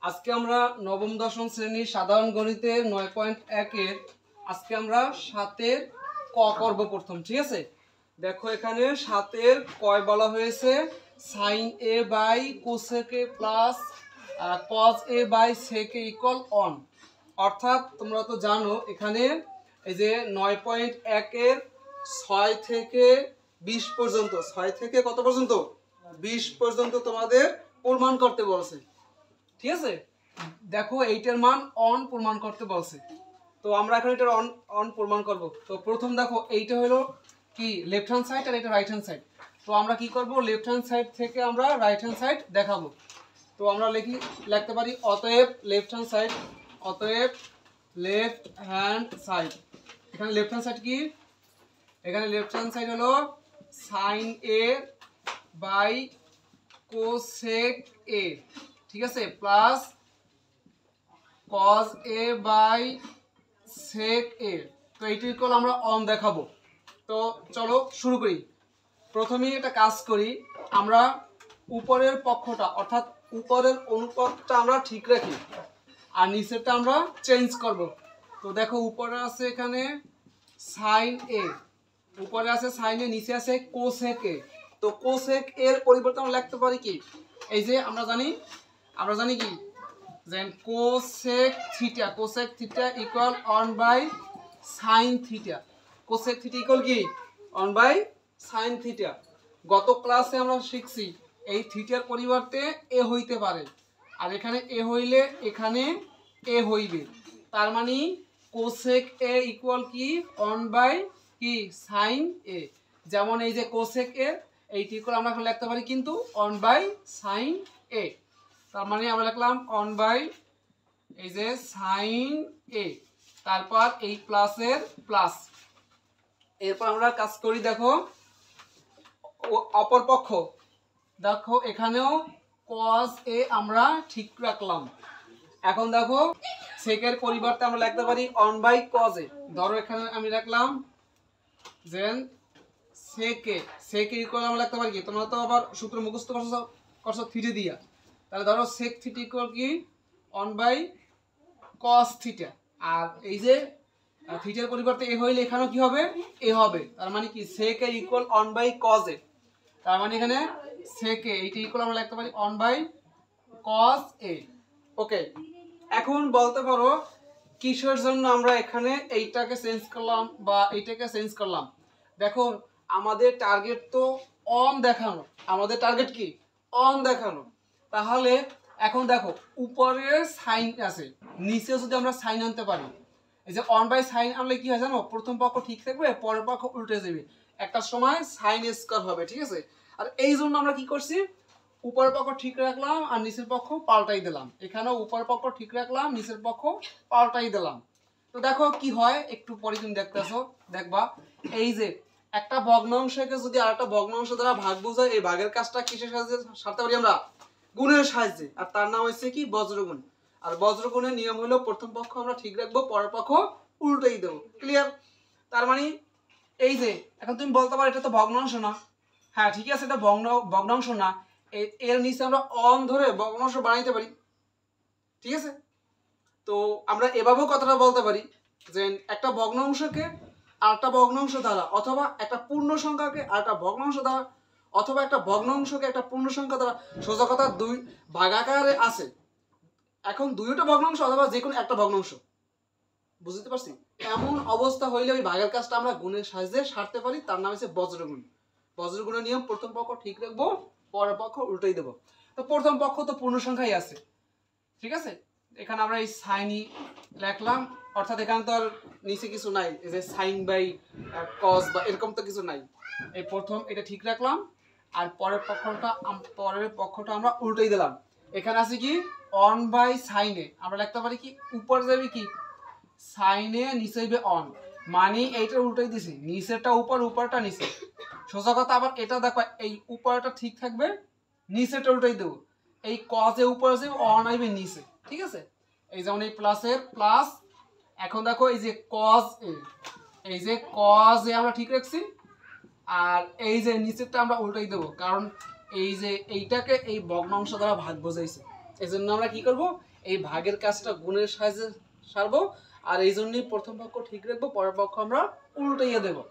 আজকে আমরা নবম দশম শ্রেণীর সাধারণ গণিতের 9.1 এর আজকে আমরা 7 এর ক করব প্রথম। ঠিক আছে, দেখো এখানে 7 এর কয় বলা হয়েছে sin a by cosec a plus cos a by sec a equal 1। অর্থাৎ তোমরা তো জানো এখানে এই যে 9.1 এর 6 থেকে 20 পর্যন্ত, 6 থেকে কত পর্যন্ত 20 পর্যন্ত তোমাদের প্রমাণ করতে বলছে। ঠিক আছে, দেখো এইটার মান অন প্রমাণ করতে বলছে, তো আমরা এখন এটার অন প্রমাণ করব। তো প্রথম দেখো এইটা হলো কি লেফট হ্যান্ড সাইড আর এটা রাইট হ্যান্ড সাইড। তো আমরা কি করব, লেফট হ্যান্ড সাইড থেকে আমরা রাইট হ্যান্ড সাইড দেখাবো। তো আমরা লিখতে পারি অতএব লেফট হ্যান্ড সাইড, অতএব লেফট হ্যান্ড সাইড। এখানে লেফট হ্যান্ড সাইড কি, এখানে লেফট হ্যান্ড সাইড হলো sin a by cosec a, ঠিক আছে, plus cos a by sec a। তো এইটা ইকুয়াল আমরা অন দেখাবো। তো চলো শুরু করি। প্রথমেই একটা কাজ করি, আমরা উপরের পক্ষটা অর্থাৎ উপরের অনুপাতটা আমরা ঠিক রাখি আর নিচেরটা আমরা চেঞ্জ করব। তো দেখো উপরে আছে এখানে sin a, উপরে আছে sin a, নিচে আছে cosec a। তো cosec এর পরিবর্তে আমরা লিখতে পারি কি, এই যে আমরা জানি কি যে cosec theta, cosec theta equal 1 by sin theta. cosec theta equal কি 1 বাই sin থিটা। গত ক্লাসে আমরা শিখছি এই থিটার পরিবর্তে এ হইতে পারে, আর এখানে এ হইলে এখানে এ হইবে। তার মানে cosec a ইকুয়াল কি 1 বাই কি sin a। যেমন এই যে cosec a এইটি ইকুয়াল আমরা এখন লিখতে পারি কিন্তু 1 বাই sin a। তার মানে আমরা লিখলাম 1 বাই এই যে sin a, তারপর এই প্লাসের প্লাস। এরপর আমরা কাজ করি, দেখো অপর পক্ষ, দেখো এখানেও cos a আমরা ঠিক রাখলাম। এখন দেখো সেকের পরিবর্তে আমরা লিখতে পারি 1 বাই cos a। ধরো এখানে আমি রাখলাম যে sec a ইকুয়াল আমরা লিখতে পারি কি, তোমরা তো আবার সূত্র মুখস্থ করছো থিটা দিয়া, তাহলে ধরো sec থিটা ইকুয়াল কি 1 বাই cos থিটা। আর এই যে থিটার পরিবর্তে এ হইলে এখানেও কি হবে, এ হবে। তার মানে কি sec a equal 1 by cos a। তার মানে এখানে sec a এইটা ইকুয়াল আমরা লিখতে পারি 1 বাই cos a। ওকে, এখন বলতে পারো কিসের জন্য আমরা এখানে এইটাকে চেঞ্জ করলাম বা এইটাকে চেঞ্জ করলাম। দেখো আমাদের টার্গেট তো অন দেখানো, আমাদের টার্গেট কি অন দেখানো। তাহলে এখন দেখো উপরে সাইন আছে, নিচে যদি আমরা সাইন আনতে পারি, এই যে 1 বাই সাইন আনলে কি হয় জানো, প্রথম পক্ষ ঠিক থাকবে, পরের পক্ষ উল্টে যাবে, একটা সময় সাইন স্কয়ার হবে। ঠিক আছে, আর এই জন্য আমরা কি করছি, উপরের পক্ষ ঠিক রাখলাম আর নিচের পক্ষ পাল্টাই দিলাম। এখানেও উপরের পক্ষ ঠিক রাখলাম, নিচের পক্ষ পাল্টাই দিলাম। তো দেখো কি হয়, একটু পরে তুমি দেখতেছো, দেখবা এই যে একটা ভগ্নাংশকে যদি আরেকটা ভগ্নাংশ দ্বারা ভাগ বোঝায়, এই ভাগের কাজটা কিসের সাহায্যে সারতে পারি আমরা, গুণের সাহায্যে। আর তার নাম হচ্ছে কি বজ্রগুণ। আর বজ্রগুণের নিয়ম হলো প্রথম পক্ষ আমরা ঠিক রাখবো, পরের পক্ষ উল্টেই দেবো। ক্লিয়ার? তার মানে এই যে এখন তুমি বলতে পারো এটা তো ভগ্নাংশ না। হ্যাঁ ঠিক আছে, এটা ভগ্নাংশ না, এর নিচে আমরা অন ধরে ভগ্নাংশ বানাইতে পারি। ঠিক আছে, তো আমরা এভাবেও কথাটা বলতে পারি যে একটা ভগ্নাংশকে আরেকটা ভগ্নাংশ দ্বারা, অথবা একটা পূর্ণ সংখ্যাকে আরেকটা ভগ্নাংশ দ্বারা, অথবা একটা ভগ্নাংশকে একটা পূর্ণ সংখ্যা দ্বারা, সোজা কথা দুই ভাগাকারে আছে, এখন দুইটা ভগ্নাংশ অথবা যে কোনো একটা ভগ্নাংশ, বুঝতে পারছি? এমন অবস্থা হইলে ওই ভাগের কাজটা আমরা গুণের সাহায্যে সারতে পারি, তার নাম হচ্ছে বজ্রগুণ। বজ্রগুণের নিয়ম প্রথম পক্ষ ঠিক রাখবো, পরের পক্ষ উল্টাই দেবো। তো প্রথম পক্ষ তো পূর্ণ সংখ্যাই আছে, ঠিক আছে, এখানে আমরা এই সাইনই লিখলাম, অর্থাৎ এখানে তো আর নিচে কিছু নাই, এই যে সাইন বাই কস বা এরকম তো কিছু নাই। এই প্রথম এটা ঠিক রাখলাম আর পরের পক্ষটা আমরা উল্টাই দিলাম। এখানে আছে কি 1 বাই সাইনে, আমরা লিখতে পারি কি উপরে যাবে কি সাইনে, নিচে যাবে অন, মানে এইটা উল্টাই দিছি, নিচেরটা উপর উপরটা নিচে। সোজা কথা আবার এটা দেখো, এই উপরটা ঠিক থাকবে, নিচেরটা উল্টাই দেবো, এই কজে উপরে যাবে, অন আইবে নিচে। ঠিক আছে, এই যেমন এই প্লাসের প্লাস। এখন দেখো এই যে কজ এ, এই যে কজ এ আমরা ঠিক রাখছি, আর এই যে নিচেরটা আমরা উল্টাই দেবো, কারণ এই যে এইটাকে এই ভগ্নাংশ দ্বারা ভাগ বোঝাইছে। এই জন্য আমরা কি করব, এই ভাগের কাজটা গুণের সাহায্যে সারবো, আর এই জন্যই প্রথম পক্ষ ঠিক রাখবো, পরের পক্ষ আমরা উল্টাইয়ে দেবো।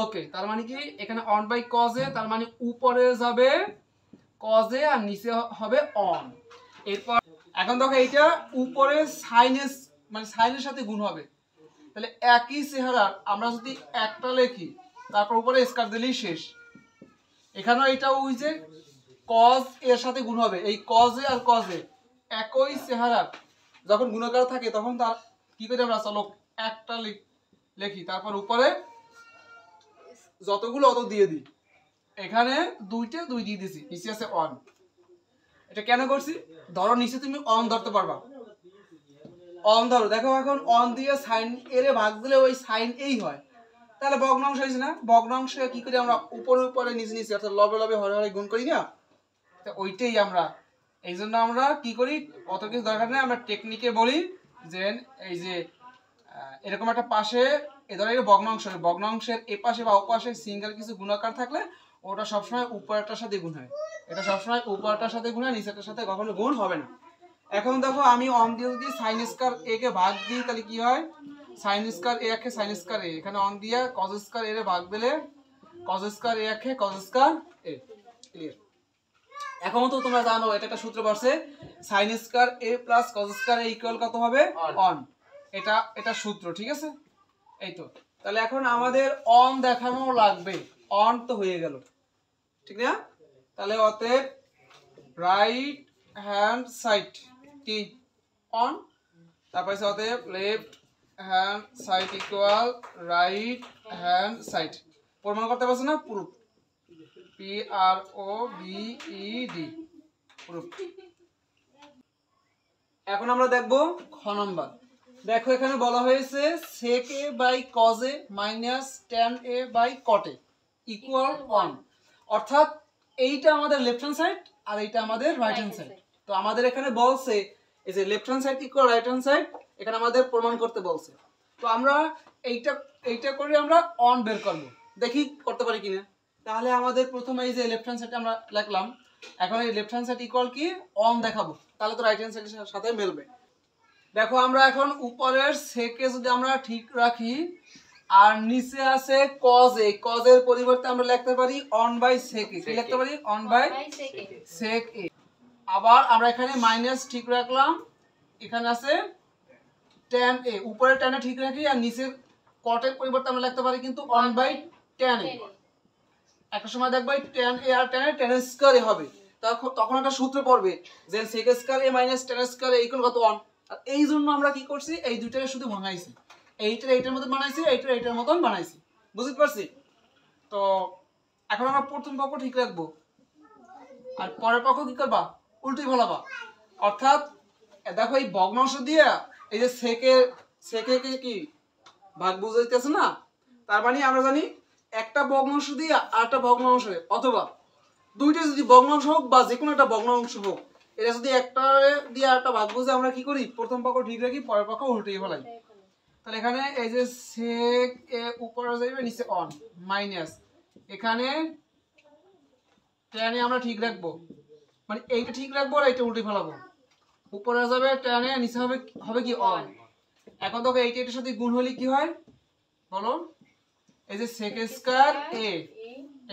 ওকে, তার মানে কি এখানে অন বাই কজ এ, তার মানে উপরে যাবে কজ এ আর নিচে হবে অন। এরপর এখন দেখো এইটা উপরে সাইনের মানে সাইনের সাথে গুণ হবে, তাহলে একই চেহারার আমরা যদি একটা লিখি তারপর উপরে স্কার দিলেই শেষ। এখানেও এটা ওই যে কজ এর সাথে গুণ হবে, এই কজ এ আর কজ এ একই চেহারার যখন গুণাকার থাকে তখন তার কি করে আমরা চলো একটা লিখি তারপর উপরে যতগুলো অত দিয়ে দিই। এখানে দুইটা দুই দিয়ে দিছি, নিচে আছে অন। এটা কেন করছি, ধরো নিচে তুমি অন ধরতে পারবা, অন ধরো, দেখো এখন অন দিয়ে সাইন এর ভাগ দিলে ওই সাইন এই হয়, তাহলে ভগ্নাংশ হয়েছে না, ভগ্নাংশ কি করি আমরা উপরে উপরে নিচে নিচে অর্থাৎ লবে লবে হরে হরে গুণ করি না, ওইটাই আমরা এই জন্য আমরা কি করি, অত কিছু দরকার নেই, আমরা টেকনিকে বলি যে এই যে এরকম একটা পাশে এ ধরনের ভগ্নাংশ, ভগ্নাংশের এ পাশে বা ও পাশে সিঙ্গেল কিছু গুণাকার থাকলে ওটা সবসময় উপরটার সাথে গুণ হয়, এটা সবসময় উপরটার সাথে গুণ হয়, নিচেরটার সাথে কখনো গুণ হবে না। এখন দেখো আমি অন দিয়ে যদি সাইন স্কয়ার এ কে ভাগ দিই তাহলে কি হয়, সাইন স্কয়ার এ একে সাইন স্কয়ার এ, এখানে অন দিয়ে কজ স্কয়ার এ ভাগ দিলে কজ স্কয়ার এ একে কজ স্কয়ার এ। ক্লিয়ার? এখন তো তোমরা জানো এটা একটা সূত্র পড়ছে, সাইন স্কয়ার এ প্লাস কজ স্কয়ার এ ইকুয়াল কত হবে, অন। এটা সূত্র, ঠিক আছে? এই তো, তাহলে এখন আমাদের অন দেখানো লাগবে, অন তো হয়ে গেল, ঠিক না? তাহলে অতএব রাইট হ্যান্ড সাইড কি অন, তারপর অতএব left hand side equal right hand side. প্রমাণ করতে পারছো না, প্রুফ, PROVED, প্রুফ। এখন আমরা দেখব খ নাম্বার। দেখো এখানে বলা হয়েছে sec a by cos a minus tan a by cot a equal 1, অর্থাৎ এইটা আমাদের লেফট হ্যান্ড সাইড আর এইটা আমাদের রাইট হ্যান্ড সাইড। তো আমাদের এখানে বলছে এই যে left hand side equal right hand side, এখানে আমাদের প্রমাণ করতে বলছে। তো আমরা এইটা করে আমরা অন বের করব, দেখি করতে পারি কিনা। তাহলে আমাদের প্রথমে এই যে লেফট হ্যান্ড সাইডে আমরা লিখলাম, এখন এই লেফট হ্যান্ড সাইড ইকুয়াল কি অন দেখাবো, তাহলে তো রাইট হ্যান্ড সাইডের সাথে মিলবে। দেখো আমরা এখন উপরের সেকে যদি আমরা ঠিক রাখি আর নিচে আছে cos a, cos এর পরিবর্তে আমরা লিখতে পারি অন বাই sec a, কি লিখতে পারি অন বাই sec a। আবার আমরা এখানে মাইনাস ঠিক রাখলাম, এখানে আছে tan a, উপরে tan a ঠিক রাখি আর নিচে cot এর পরিবর্তে আমরা লিখতে পারি কিন্তু অন বাই tan a। একটা সময় দেখবে tan a আর tan a tan square a হবে, তখন একটা সূত্র পড়বে যে sec square a minus tan square a equal কত 1। আর এই জন্য আমরা কি করছি, এই দুইটাকে শুধু ভাঙাইছি, এইটার মতন বানাইছি, এইটার মতন বানাইছি, বুঝতে পারছি? তো এখন আমরা প্রথম পক্ষ ঠিক রাখবো আর পরের পক্ষ কি করবা, উল্টোই ফলাবা। অর্থাৎ দেখো এই ভগ্নাংশ দিয়ে এই যে সেকে কি ভাগ বুঝাইতেছে না, তার মানে আমরা জানি একটা ভগ্নাংশ দিয়ে আর একটা ভগ্নাংশ অথবা দুইটা যদি ভগ্নাংশ হোক বা যে কোনো একটা ভগ্নাংশ হোক, এটা যদি একটা দিয়ে আরেকটা ভাগ বুঝে আমরা কি করি, প্রথম পক্ষ ঠিক রাখি পরের পক্ষ উল্টিয়ে ফেলাই। তাহলে এখানে এই যে sec a উপরে যাবে নিচে অন মাইনাস, এখানে tan a আমরা ঠিক রাখবো, মানে এইটা ঠিক রাখবো আর এইটা উল্টে ফেলাবো, উপরে যাবে tan a নিচে হবে কি অন। এখন দেখো এইটার সাথে গুণ হলে কি হয় বলো, এই যে sec স্কয়ার a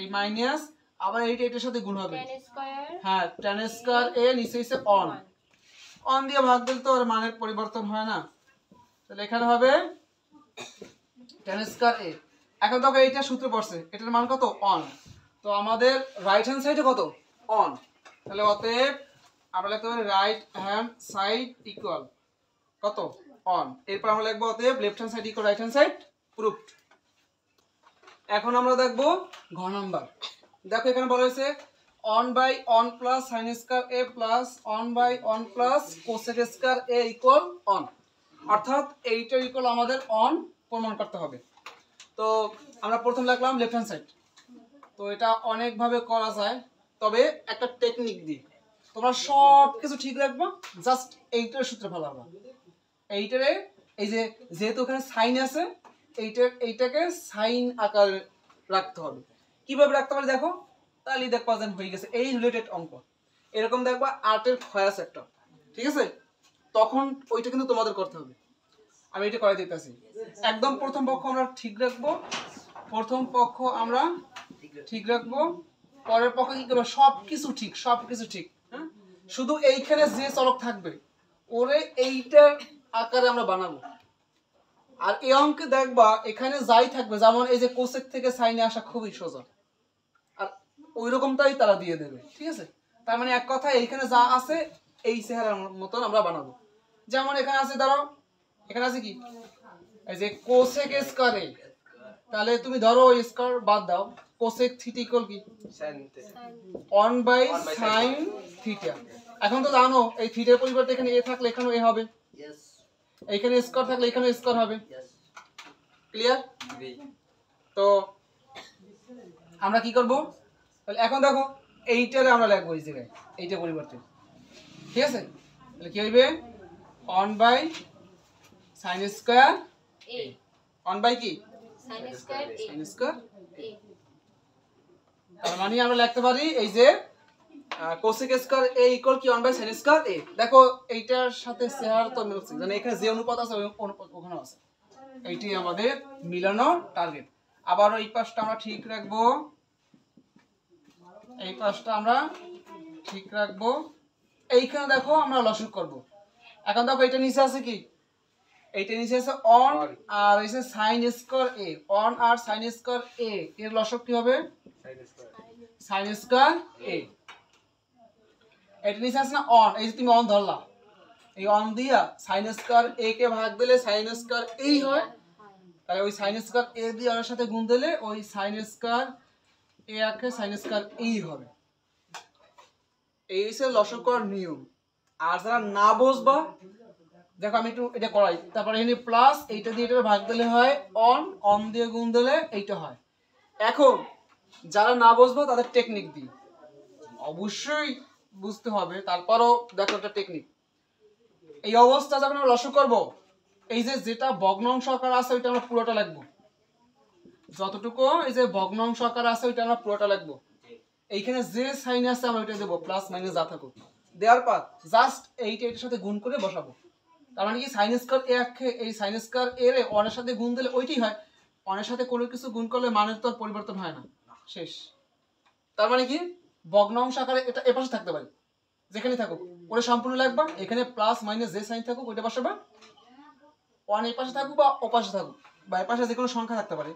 এই মাইনাস আবার এইটার সাথে গুণ হবে হ্যাঁ tan স্কয়ার a নিচে হইছে অন, অন দিয়ে ভাগ দিলে তো আর মানের পরিবর্তন হয় না, তাহলে এখানে হবে tan স্কয়ার a। এখন দেখো এইটা সূত্র পড়ছে, এটার মান কত অন, তো আমাদের রাইট হ্যান্ড সাইডে কত অন, তাহলে অতএব আমরা লিখতে পারি রাইট হ্যান্ড সাইড ইকুয়াল কত অন। এরপর আমরা লিখব অতএব left hand side equal right hand side, proved. এখন আমরা দেখব ঘ নাম্বার। দেখো এখানে বলা হয়েছে one by one plus sine square a plus one by one plus cosec square a equal one, অর্থাৎ এইটা ইকুয়াল আমাদের অন প্রমাণ করতে হবে। তো আমরা প্রথম লিখলাম লেফট হ্যান্ড সাইড, তো এটা অনেকভাবে করা যায়, তবে একটা টেকনিক দিই, তোমরা সব কিছু ঠিক রাখবা, জাস্ট এইটার সূত্রে ফেলাবা, এইটারে এই যে যেহেতু ওখানে সাইন আছে এইটাকে সাইন আকার রাখতে হবে। কিভাবে রাখতে পারি দেখো, তাহলে দেখবা যেন হয়ে গেছে এই রিলেটেড অঙ্ক। এরকম দেখবা 8 এর ক্ষয় আছে একটা, ঠিক আছে? তখন ওইটা কিন্তু তোমাদের করতে হবে। আমি এটা করে দিতেছি। একদম প্রথম পক্ষ আমরা ঠিক রাখবো, প্রথম পক্ষ আমরা ঠিক রাখবো, পরের পক্ষ কি করবো, সবকিছু ঠিক, সবকিছু ঠিক। হ্যাঁ, শুধু এইখানে যে চলক থাকবে ওরে এইটার আকারে আমরা বানাবো। আর এই অঙ্কে দেখবা এখানে যাই থাকবে, যেমন এই যে কোসেক থেকে সাইনে আসা খুবই সোজা, আর ওই রকমটাই তারা দিয়ে দেবে। ঠিক আছে, তার মানে এক কথা এইখানে যা আছে এই চেহারার মতন আমরা বানাবো। যেমন এখানে আছে, ধরো এখানে আছে কি, এই যে কোসেক স্কয়ারে, তাহলে তুমি ধরো ওই স্কয়ার বাদ দাও, কোসেক থিটা ইকুয়াল কি 1/sin থিটা। এখন তো জানো এই থিটার পরিবর্তে এখানে এ থাকলে এখানেও এ হবে, এইখানে স্কয়ার থাকলে এখানে স্কয়ার হবে। ক্লিয়ার? তো আমরা কি করব, তাহলে এখন দেখো এইটারে আমরা লিখবো এই জায়গায় এইটা পরিবর্তে। ঠিক আছে, তাহলে কি হইবে 1/sin স্কয়ার a, 1 কি sin স্কয়ার a। তার মানে আমরা লিখতে পারি এই যে কোসেক স্কয়ার a ইকুয়াল কি 1/sin স্কয়ার a। দেখো এইটার সাথে চেহারা তো মিলছে, মানে এখানে যে অনুপাত আছে ওই অনুপাত ওখানে আছে, এইটাই আমাদের মিলানোর টার্গেট। আবার এই পাশটা আমরা ঠিক রাখবো, এই পাশটা আমরা ঠিক রাখবো। এইখানে দেখো আমরা লসক করব। এখন দেখো এটা নিচে আছে কি, এইটা নিচে আছে অন আর এসে sin স্কয়ার a, অন আর sin স্কয়ার a এর লসক কি হবে sin স্কয়ার a। এটা নিচে আছে না অন, এই যে তুমি অন ধরলা, এই অন দিয়া sin স্কয়ার a কে ভাগ দিলে sin স্কয়ার a হয়, তাহলে ওই sin স্কয়ার a দিয়ে ওর সাথে গুণ দিলে ওই sin square a K sin square a হবে। এই হচ্ছে লসক করার নিয়ম। আর যারা না বুঝবা, দেখো আমি একটু এটা করাই, তারপরে এখানে প্লাস এইটা দিয়ে এটা ভাগ দিলে হয় অন, অন দিয়ে গুণ দিলে এইটা হয়। এখন যারা না বুঝবা তাদের টেকনিক দিই, অবশ্যই বুঝতে হবে, তারপরও দেখো একটা টেকনিক। এই অবস্থা যখন আমরা লসক করব, এই যে যেটা ভগ্নাংশ আকার আছে ওইটা আমরা পুরোটা লিখবো, যতটুকু এই যে ভগ্নাংশ আকার আছে ওইটা আমরা পুরোটা লিখবো। এইখানে যে সাইন আছে আমরা ওইটা দেবো, প্লাস মাইনাস যা থাকুক, দেওয়ার পর জাস্ট এইটা এটার সাথে গুণ করে বসাবো। তার মানে কি sin স্কয়ার a কে এই sin স্কয়ার a এর অনের সাথে গুণ দিলে ওইটাই হয়, অনের সাথে কোনো কিছু গুণ করলে মানের তো পরিবর্তন হয় না, শেষ। তার মানে কি ভগ্নাংশ আকারে এটা এ পাশে থাকতে পারে, যেখানে থাকুক ওটা সম্পূর্ণ লিখবা, এখানে প্লাস মাইনাস যে সাইন থাকুক ওইটা বসাবা, ওয়ান এই পাশে থাকুক বা ও পাশে থাকুক বা এ পাশে যে কোনো সংখ্যা থাকতে পারে,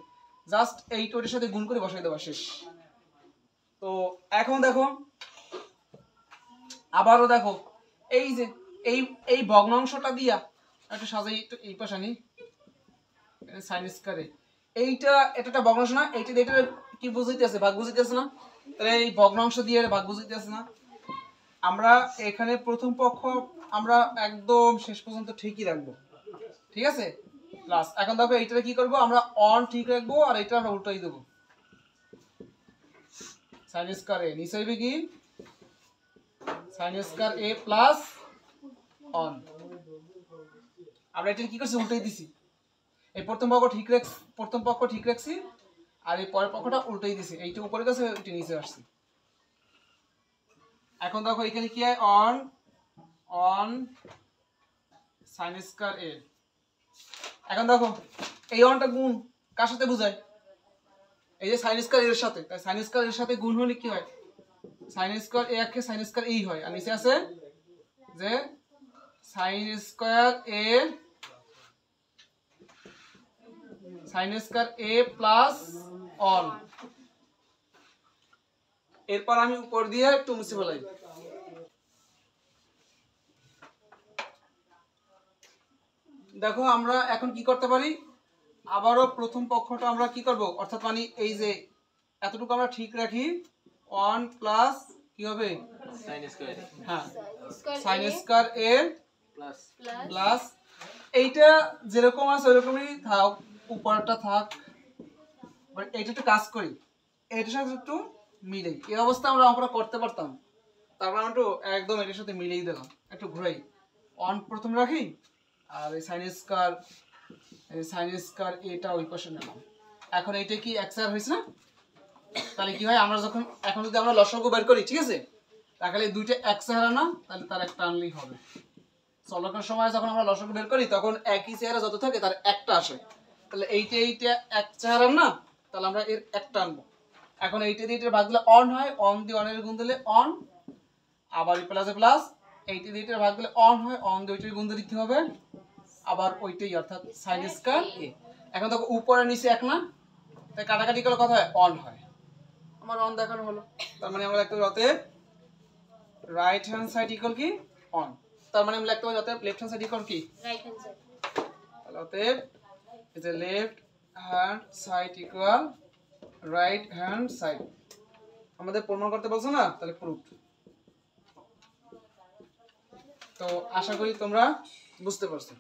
জাস্ট এইটা ওটার সাথে গুণ করে বসাই দেবা, শেষ। তো এখন দেখো আবারও দেখো এই যে এই এই ভগ্নাংশটা দিয়া একটু সাজাই, একটু এই পাশে আনি sin স্কয়ারে, এইটা এটা একটা ভগ্নাংশ না, এইটা এটা কি বুঝাইতে আছে, ভাগ বুঝাইতে আছে না, তাহলে এই ভগ্নাংশ দিয়ে ভাগ বুঝাইতে আছে না। আমরা এখানে প্রথম পক্ষ আমরা একদম শেষ পর্যন্ত ঠিকই রাখবো, ঠিক আছে, প্লাস। এখন দেখো এইটা কি করব, আমরা অন ঠিক রাখবো আর এটা আমরা উল্টাই দেবো, sin স্কয়ার a নিচে হইবে কি sin square a plus on. আমরা এটা কি করছি, উল্টাই দিছি, এই প্রথম পক্ষ ঠিক রাখছি আর এই পরের পক্ষটা উল্টাই দিছি, এইটা উপরে গেছে ওইটা নিচে আসছে। এখন দেখো এখানে কি হয়, অন sin স্কয়ার a। এখন দেখো এই অনটা গুণ কার সাথে বোঝায়, এই যে sin স্কয়ার এর সাথে, তাই sin স্কয়ার এর সাথে গুণ হলে কি হয়, sin square a K sin square a হয়, আর নিচে আছে যে sin square a sin square a plus on. এরপর আমি উপর দিয়ে একটু মুছে ফেলাই। দেখো আমরা এখন কি করতে পারি, আবারও প্রথম পক্ষটা আমরা কি করব, অর্থাৎ মানে এই যে এতটুকু আমরা ঠিক রাখি, 1 প্লাস কি হবে sin স্কয়ার, হ্যাঁ sin স্কয়ার a প্লাস এইটা যেরকম আছে ওরকমই থাক, উপরটা থাক, বাট এইটা একটু কাজ করি, এটার সাথে একটু মিলাই, এই অবস্থা আমরা অঙ্কটা করতে পারতাম। তারপর আমরা একটু একদম এটার সাথে মিলিয়ে দিলাম, একটু ঘুরাই, 1 প্রথম রাখি আর এই sin স্কয়ার এটা ওই পাশে নিলাম। এখন এইটা কি x আর হইছে না, তাহলে কি হয়, আমরা যখন এখন যদি আমরা লসাগু বের করি, ঠিক আছে, তাহলে দুইটা x হারা না, তাহলে তার একটা আনলেই হবে। সলকের সময় যখন আমরা লসাগু বের করি তখন একই চেহারা যত থাকে তার একটা আসে, তাহলে এইটা এক চেহারা না, তাহলে আমরা এর একটা আনবো। এখন এইটা দিয়ে ভাগ দিলে অন হয়, অন দিয়ে অনের গুণ দিলে অন, আবার প্লাসে প্লাস, এইটা দিয়ে ভাগ দিলে অন হয়, অন দিয়ে ওইটার গুণ দিতে হবে, আবার ওইটাই অর্থাৎ সাইন স্কয়ার এ। এখন দেখো উপরে নিচে এক না, তাই কাটাকাটি করলে কথা হয় অন হয়, আমার অন দেখানো হলো। তার মানে আমরা লিখতে পারি অতএব রাইট হ্যান্ড সাইড ইকুয়াল কি অন। তার মানে আমরা লিখতে পারি অতএব লেফট হ্যান্ড সাইড ইকুয়াল কি রাইট হ্যান্ড সাইড। তাহলে অতএব is a left hand side equal right hand side। আমাদের প্রমাণ করতে বলছো না, তাহলে প্রুফ। তো আশা করি তোমরা বুঝতে পারছো।